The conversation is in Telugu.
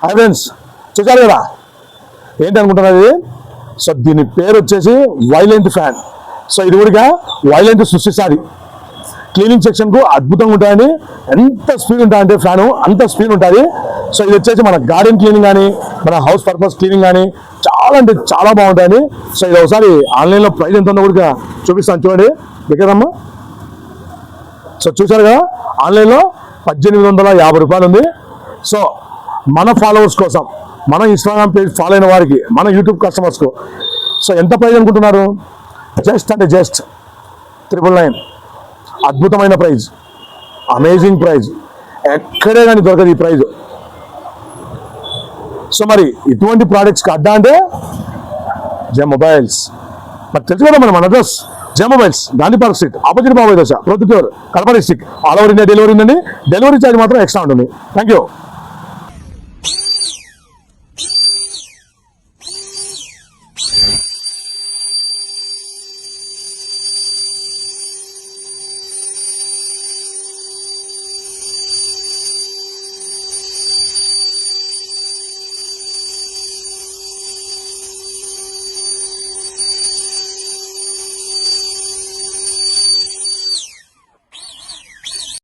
హాయ్ ఫ్రెండ్స్, చూసారు కదా ఏంటి అనుకుంటున్నది. సో దీని పేరు వచ్చేసి వైలెంట్ ఫ్యాన్. సో ఇది కూడా వైలెంట్ సృష్టిస్తుంది. క్లీనింగ్ సెక్షన్కు అద్భుతంగా ఉంటాయని, ఎంత స్పీడ్ ఉంటుందంటే ఫ్యాను అంత స్పీడ్ ఉంటుంది. సో ఇది వచ్చేసి మన గార్డెన్ క్లీనింగ్ కానీ, మన హౌస్ పర్పస్ క్లీనింగ్ కానీ చాలా అంటే చాలా బాగుంటాయని. సో ఇది ఒకసారి ఆన్లైన్లో ప్రైస్ ఎంత ఉందో కూడా చూపిస్తాను, చూడండి దగ్గరమ్మా. సో చూసారు కదా, ఆన్లైన్లో 1850 రూపాయలు ఉంది. సో మన ఫాలోవర్స్ కోసం, మన ఇన్స్టాగ్రామ్ పేజ్ ఫాలో అయిన వారికి, మన యూట్యూబ్ కస్టమర్స్కు సో ఎంత ప్రైజ్ అనుకుంటున్నారు? జస్ట్ 999. అద్భుతమైన ప్రైజ్, అమేజింగ్ ప్రైజ్, ఎక్కడే కానీ దొరకదు ఈ ప్రైజ్. సో మరి ఇటువంటి ప్రోడక్ట్స్కి అడ్డా అంటే జెమ్ మొబైల్స్. మరి తెలుసు కదా మన address gem mobiles, Gandhi park street, opposite బాబాయ్ దశ, Proddatur, Kadapa district. All over India delivery ఉందండి. డెలివరీ ఛార్జ్ మాత్రం ఎక్స్ట్రా ఉంటుంది. Thank you.